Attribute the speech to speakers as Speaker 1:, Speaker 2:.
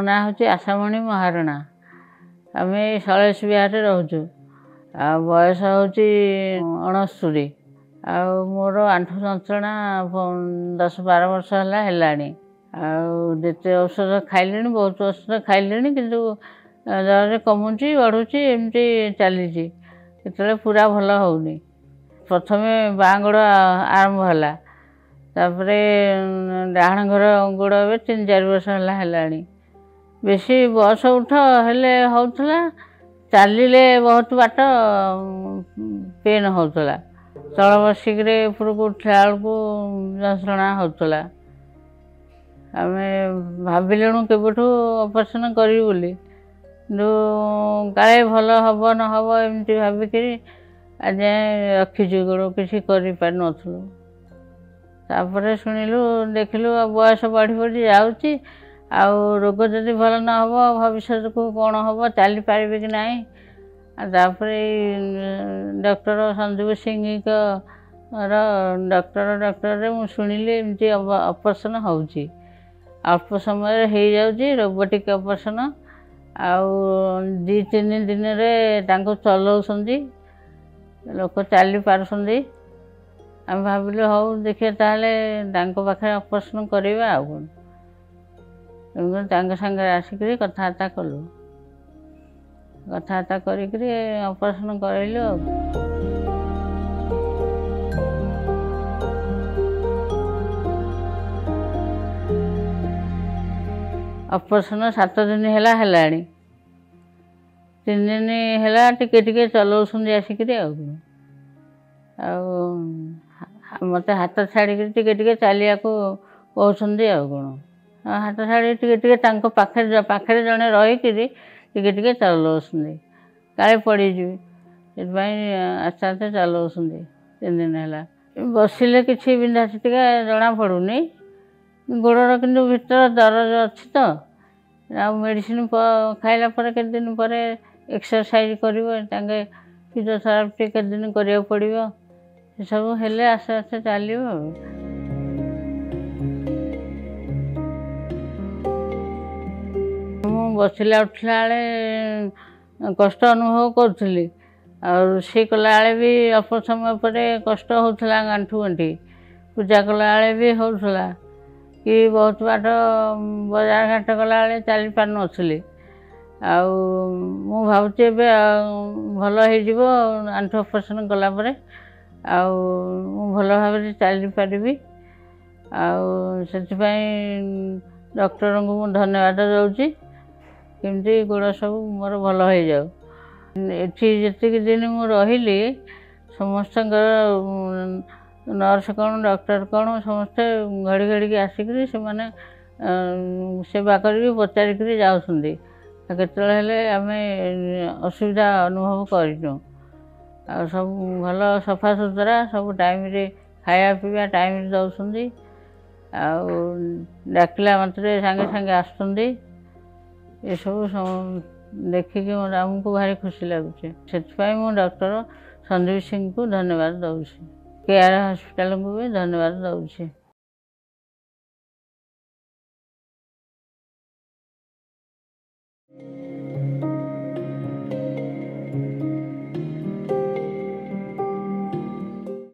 Speaker 1: नाँ हूँ आशामणि महारणा। आम शैलेश विहार रोचु बयस हूँ 69 मोर आंठु जंत्रणा 10-12 वर्ष है आते औषध खाइले बहुत औषध खाइले कि जर कमुची बढ़ुची एमती चली पूरा भल होनी। प्रथम बाँ गोड़ आरंभ है तापर डाण घर गोड़ 3-4 वर्ष है बेसी बस उठ हेले होता चलिले बहुत बाट पेन होता तल बसिक उपरक उठला बेलू जंत्रणा होता। आम भाविलु केबठू ऑपरेशन करी बोली काले भल हम न हम एमती भाविक आज रखीचु गोड़ किसी कर नथलु। तापर शुणिलु देखिलु बयस बढ़ी बढ़ी जाऊँगी रोग जदि भल न हम भविष्य को कौन हम चली पारे कि ना। तापर डॉक्टर संजीव सिंह डॉक्टर मुझे शुणिली एमती ऑपरेशन होउची अल्प समय हो जाऊँगी रोबोटिक ऑपरेशन 2-3 दिन चलाउछंदी लोक चली पारुछंदी। आम भाविलु हौ देखिए ताले पाखे ऑपरेशन करवा संगे आसिक कथबार्ता कलु कथबार्ता कर ऑपरेशन करैलु। ऑपरेशन 7 दिन है 3 दिन है टिके चलाउछंदी आसिक मत हाथ छाड़ी टिके चलिया कहते कौन हाथ छाड़ी टिके पाखे जड़े रहीकि टिके चलाउछंदी काले पड़जी से आस्ते आस्ते चलाउछंदी 3 दिन है बसिले किसी बिंधा छिटिका जना पड़ूनी गोड़र किंतु भीतर दरज अच्छी तो मेडिसिन खाइला केते दिन पर एक्सरसाइज कर फिजियोथेरापी केते दिन करिया पड़िबो से सब हेले आस्ते आस्ते चलिबो। मु बसिला उठला बेले कष्ट अनुभव करुली रोषे कला भी अल्प समय पर कष्ट होता गांठु गंठी पूजा कला भी होता कि बहुत बाट बजार घाट गला चली पार नी मु भावुची भल हो आंठु ऑपरेशन कलापर भल भाव चली पारि डॉक्टर को मु धन्यवाद दूची केमती गोड़ सब मोर भल हो जाऊ। ये दिन मु रही समस्त नर्स कौन डॉक्टर कौन समस्ते घड़ी घड़ी के आसिक सेवा करी पचारिक जाऊँगी केतले आम असुविधा अनुभव करूँ सब भल सफा सुतरा सब टाइम रे खाया पीवा टाइम दौरान डाकिला मात्रे सांगे सांगे आसुँच ये सब देखिकी आमको भारी खुशी लगुच से डॉक्टर संजीव सिंह को धन्यवाद दूसरी केआर हॉस्पिटल को भी धन्यवाद दूसरी।